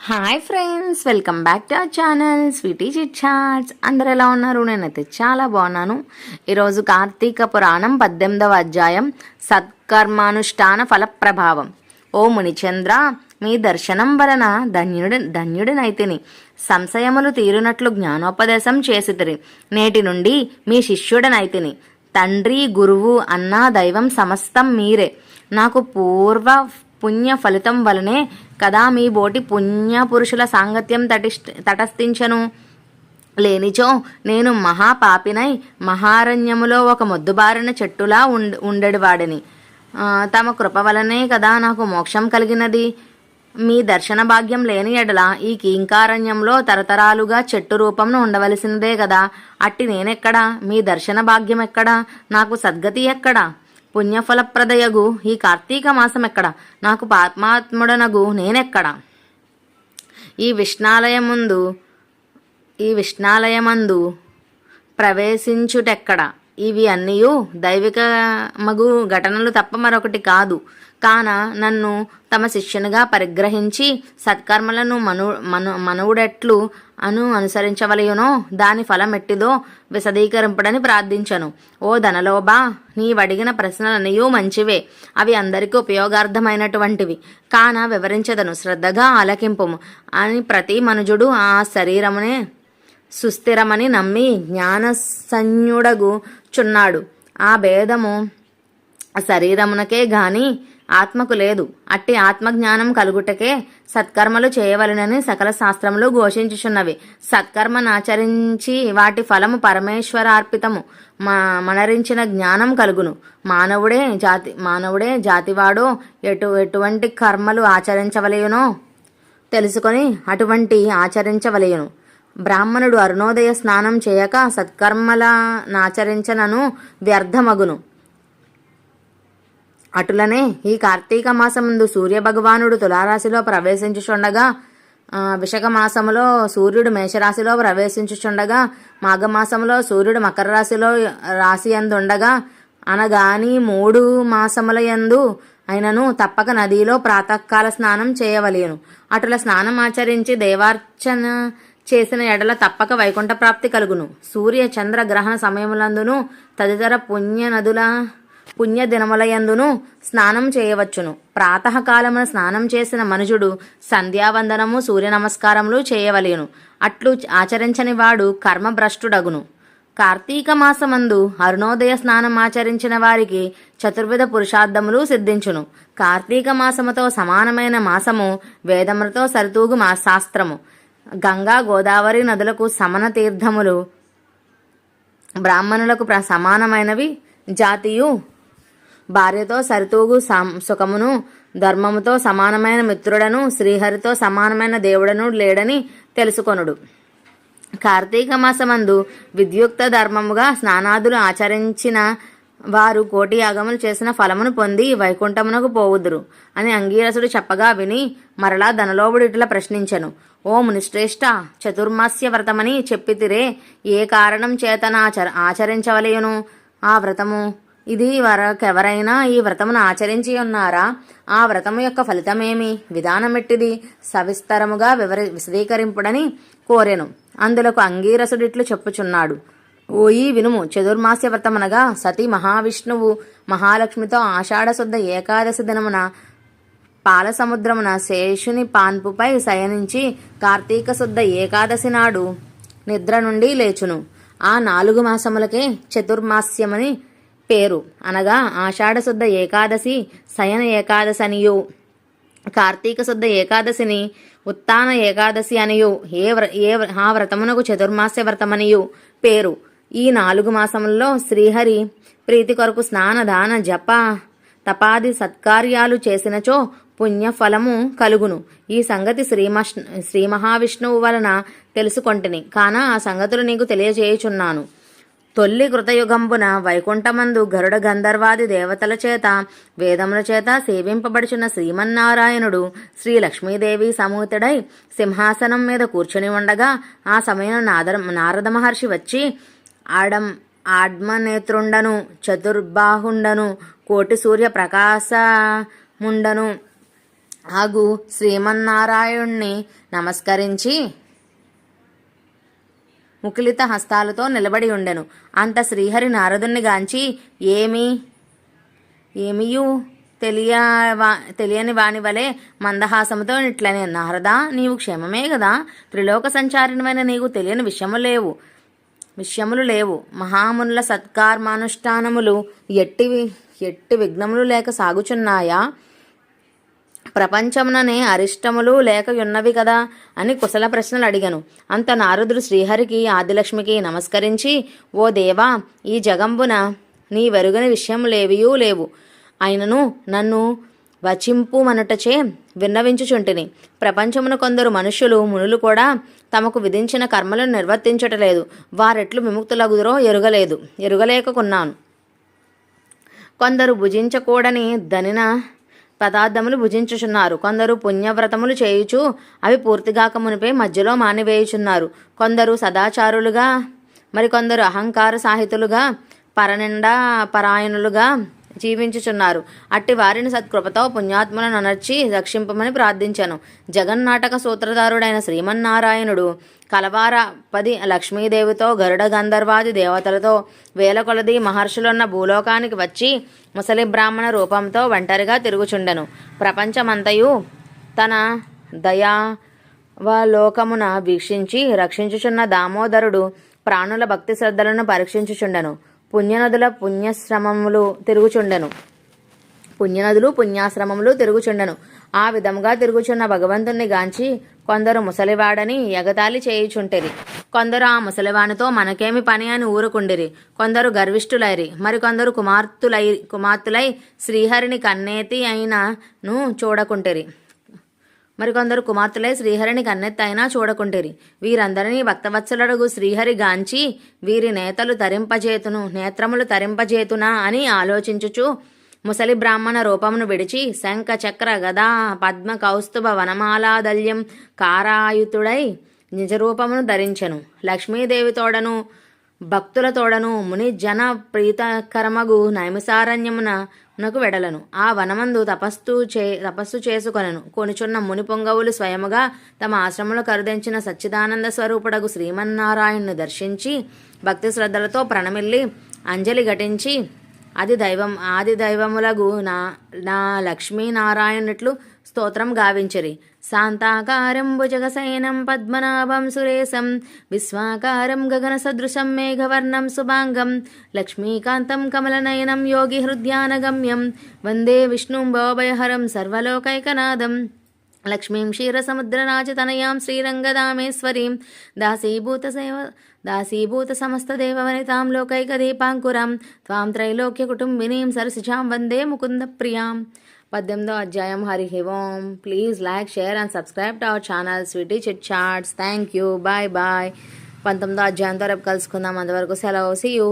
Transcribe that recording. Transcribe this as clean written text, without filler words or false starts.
Hi friends, welcome back to our channel Sweety chit chats. అందరు ఎలా ఉన్నారు? నేనైతే చాలా బాగున్నాను. ఈరోజు కార్తీక పురాణం 18వ అధ్యాయం సత్కర్మానుష్ఠాన ఫల ప్రభావం. ఓ మునిచంద్ర, మీ దర్శనం వలన ధన్యుడినైతిని. సంశయములు తీరునట్లు జ్ఞానోపదేశం చేసితిరి. నేటి నుండి మీ శిష్యుడనైతిని. తండ్రి, గురువు, అన్న, దైవం సమస్తం మీరే. నాకు పూర్వ పుణ్య ఫలితం వలనే కదా మీ బోటి పుణ్య పురుషుల సాంగత్యం తటస్థించను. లేనిచో నేను మహాపాపినై మహారణ్యములో ఒక మొద్దుబారిన చెట్టులా ఉండేవాడిని. తమ కృప వలనే కదా నాకు మోక్షం కలిగినది. మీ దర్శన భాగ్యం లేని ఎడల ఈ కీంకారణ్యంలో తరతరాలుగా చెట్టు రూపంను ఉండవలసినదే కదా. అట్టి నేనెక్కడా? మీ దర్శన భాగ్యం ఎక్కడా? నాకు సద్గతి ఎక్కడా? పుణ్యఫలప్రదయగు ఈ కార్తీక మాసం ఎక్కడ? నాకు పాత్మాత్ముడనగు నేనెక్కడ? ఈ విష్ణాలయమందు ప్రవేశించుటెక్కడ? ఇవి అన్నీయు దైవిక మగు ఘటనలు తప్ప మరొకటి కాదు. కాన నన్ను తమ శిష్యునిగా పరిగ్రహించి సత్కర్మలను మనవుడెట్లు అనుసరించవలయునో దాని ఫలమెట్టిదో విశదీకరింపడని ప్రార్థించను. ఓ ధనలోబా, నీవడిగిన ప్రశ్నలన్నయూ మంచివే. అవి అందరికీ ఉపయోగార్థమైనటువంటివి. కాన వివరించదను, శ్రద్ధగా ఆలకింపుము అని ప్రతి మనుజుడు ఆ శరీరమునే సుస్థిరమని నమ్మి జ్ఞానసంయుడగు చున్నాడు. ఆ భేదము శరీరమునకే గాని ఆత్మకు లేదు. అట్టి ఆత్మజ్ఞానం కలుగుటకే సత్కర్మలు చేయవలనని సకల శాస్త్రములు ఘోషించుచున్నవి. సత్కర్మనాచరించి వాటి ఫలము పరమేశ్వరార్పితము. మనరించిన జ్ఞానం కలుగును. మానవుడే జాతివాడో ఎటువంటి కర్మలు ఆచరించవలయునో తెలుసుకొని అటువంటి ఆచరించవలయును. బ్రాహ్మణుడు అరుణోదయ స్నానం చేయక సత్కర్మల నాచరించనను వ్యర్థమగును. అటులనే ఈ కార్తీక మాసముందు సూర్యభగవానుడు తులారాశిలో ప్రవేశించుచుండగా, విశాఖ మాసములో సూర్యుడు మేషరాశిలో ప్రవేశించుచుండగా, మాఘమాసములో సూర్యుడు మకర రాశి యందుండగా, అనగాని 3 మాసముల యందు అయినను తప్పక నదిలో ప్రాతకాల స్నానం చేయవలెను. అటుల స్నానం ఆచరించి దేవార్చన చేసిన ఎడల తప్పక వైకుంఠ ప్రాప్తి కలుగును. సూర్య చంద్ర గ్రహణ సమయములందును తదితర పుణ్య దినములయందును స్నానం చేయవచ్చును. ప్రాతకాలమున స్నానం చేసిన మనుజుడు సంధ్యావందనము, సూర్య నమస్కారములు చేయవలెను. అట్లు ఆచరించని వాడు కర్మభ్రష్టుడగును. కార్తీక మాసమందు అరుణోదయ స్నానం ఆచరించిన వారికి చతుర్విధ పురుషార్థములు సిద్ధించును. కార్తీక మాసముతో సమానమైన మాసము వేదములతో సరితూగు శాస్త్రము. గంగా, గోదావరి నదులకు సమన తీర్థములు. బ్రాహ్మణులకు సమానమైనవి. జాతియు భార్యతో సరితూగు సుఖమును, ధర్మముతో సమానమైన మిత్రుడను, శ్రీహరితో సమానమైన దేవుడను లేడని తెలుసుకొనుడు. కార్తీక మాసమందు విద్యుక్త ధర్మముగా స్నానాదులు ఆచరించిన వారు కోటి యాగములు చేసిన ఫలమును పొంది వైకుంఠమునకు పోవుదురు అని అంగీరసుడు చెప్పగా విని మరలా ధనలోబుడు ఇట్లా ప్రశ్నించెను. ఓ మునిశ్రేష్ఠ, చతుర్మాస్య వ్రతమని చెప్పితిరే, ఏ కారణం చేతన ఆచరించవలయును ఆ వ్రతము? ఇది వరకెవరైనా ఈ వ్రతమును ఆచరించి ఉన్నారా? ఆ వ్రతము యొక్క ఫలితమేమి? విధానమెట్టిది? సవిస్తరముగా విశదీకరింపుడని కోరెను. అందులకు అంగీరసుడిట్లు చెప్పుచున్నాడు. ఓయి వినుము. చతుర్మాస్య వ్రతమనగా సతీ మహావిష్ణువు మహాలక్ష్మితో ఆషాఢశుద్ధ ఏకాదశి దినమున పాల సముద్రమున శేషుని పాన్పుపై శయనించి కార్తీక శుద్ధ ఏకాదశి నాడు నిద్ర నుండి లేచును. ఆ 4 మాసములకే చతుర్మాస్యమని పేరు. అనగా ఆషాఢశుద్ధ ఏకాదశి శయన ఏకాదశి అనియు, కార్తీక శుద్ధ ఏకాదశిని ఉత్తాన ఏకాదశి అనియు, ఆ వ్రతమునకు చతుర్మాస్య వ్రతమనియు పేరు. ఈ 4 మాసములలో శ్రీహరి ప్రీతి కొరకు స్నాన, దాన, జప, తపాది సత్కార్యాలు చేసినచో పుణ్యఫలము కలుగును. ఈ సంగతి శ్రీ మహావిష్ణువు వలన తెలుసుకొంటిని. కాన ఆ సంగతులు నీకు తెలియజేయుచున్నాను. తొల్లి కృతయుగంబున వైకుంఠమందు గరుడ గంధర్వాది దేవతల చేత వేదముల చేత సేవింపబడుచున్న శ్రీమన్నారాయణుడు శ్రీ లక్ష్మీదేవి సమూతుడై సింహాసనం మీద కూర్చుని ఉండగా ఆ సమయం నారద మహర్షి వచ్చి ఆడ్మనేత్రుండను, చతుర్బాహుండను, కోటి సూర్య ప్రకాశముండను, ఆగు శ్రీమన్నారాయణ్ణి నమస్కరించి ముకులిత హస్తాలతో నిలబడి ఉండెను. అంత శ్రీహరి నారదుణ్ణి గాంచి ఏమియూ తెలియని వాని వలె మందహాసముతో ఇట్లనే, నారదా, నీవు క్షేమమే కదా? త్రిలోక సంచారిణమైన నీకు తెలియని విషయములు లేవు. మహామునుల సత్కర్మానుష్ఠానములు ఎట్టి విఘ్నములు లేక సాగుచున్నాయా? ప్రపంచముననే అరిష్టములు లేక ఉన్నవి కదా అని కుశల ప్రశ్నలు అడిగాను. అంత నారదుడు శ్రీహరికి ఆదిలక్ష్మికి నమస్కరించి, ఓ దేవా, ఈ జగంబున నీ వెరుగని విషయములేవియూ లేవు. అయినను నన్ను వచింపుమనుటచే విన్నవించుచుంటిని. ప్రపంచమున కొందరు మనుష్యులు మునులు కూడా తమకు విధించిన కర్మలను నిర్వర్తించటలేదు. వారెట్లు విముక్తులగుదురో ఎరుగలేకున్నాను. కొందరు భుజించకూడని ధనిన పదార్థములు భుజించుచున్నారు. కొందరు పుణ్యవ్రతములు చేయుచు అవి పూర్తిగాక మునిపే మధ్యలో మానివేయుచున్నారు. కొందరు సదాచారులుగా, మరికొందరు అహంకార సాహితులుగా, పరనిండా పరాయణులుగా జీవించుచున్నారు. అట్టి వారిని సత్కృపతో పుణ్యాత్ములను అనర్చి రక్షింపమని ప్రార్థించాను. జగన్నాటక సూత్రధారుడైన శ్రీమన్నారాయణుడు కలవార 10 లక్ష్మీదేవితో గరుడ గంధర్వాది దేవతలతో వేల కొలది మహర్షులున్న భూలోకానికి వచ్చి ముసలి బ్రాహ్మణ రూపంతో ఒంటరిగా తిరుగుచుండెను. ప్రపంచమంతయు తన దయావలోకమున వీక్షించి రక్షించుచున్న దామోదరుడు ప్రాణుల భక్తి శ్రద్ధలను పరీక్షించుచుండెను. పుణ్యనదులు పుణ్యాశ్రమములు తిరుగుచుండెను. ఆ విధముగా తిరుగుచున్న భగవంతుణ్ణి గాంచి కొందరు ముసలివాడని ఎగతాళి చేయుచుంటిరి. కొందరు ఆ ముసలివానితో మనకేమి పని అని ఊరుకుండిరి. కొందరు గర్విష్ఠులైరి. మరికొందరు కుమార్తెలై శ్రీహరిని కన్నెత్తి అయినను చూడకుంటిరి. వీరందరినీ భక్తవత్సలుడగు శ్రీహరి గాంచి వీరి నేత్రములు తరింపజేతునా అని ఆలోచించుచు ముసలి బ్రాహ్మణ రూపమును విడిచి శంఖ చక్ర గదా పద్మ కౌస్తుభ వనమాలాదల్యం కారాయుతుడై నిజరూపమును ధరించెను. లక్ష్మీదేవితోడను భక్తులతోడను ముని జన ప్రీతకరమగు నైమిసారణ్యమునకు వెడలను. ఆ వనమందు తపస్సు చేసుకొనెను. కొనుచున్న ముని పొంగవులు స్వయముగా తమ ఆశ్రమంలో కరుదించిన సచ్చిదానంద స్వరూపుడగు శ్రీమన్నారాయణ్ణి దర్శించి భక్తి శ్రద్ధలతో ప్రణమిల్లి అంజలి ఘటించి ఆది దైవములగు నా లక్ష్మీనారాయణుట్లు స్తోత్రం గావించిరి. శాంతాకారం భుజగశయనం పద్మనాభం సురేశం విశ్వాకారం గగన సదృశం మేఘవర్ణం శుభాంగం లక్ష్మీకాంతం కమలనయనం యోగి హృద్యానగమ్యం వందే విష్ణుం భవభయహరం సర్వలోకైకనాథం లక్ష్మీం క్షీరసముద్రరాజతనయాం శ్రీరంగదామేశ్వరీం దాసీభూత సమస్తదేవవనితాం లోకైకదీపాంకురం త్వాం త్రైలోక్య కుటుంబినీం సరసిజాం వందే ముకుంద ప్రియాం. 18వ అధ్యాయం. హరి ఓం. Please like, share and subscribe to our channel Sweety chit Chats. Thank you. Bye bye. 19వ అధ్యాయంతో రేపు కలుసుకుందాం. అంతవరకు సెలవు. See you.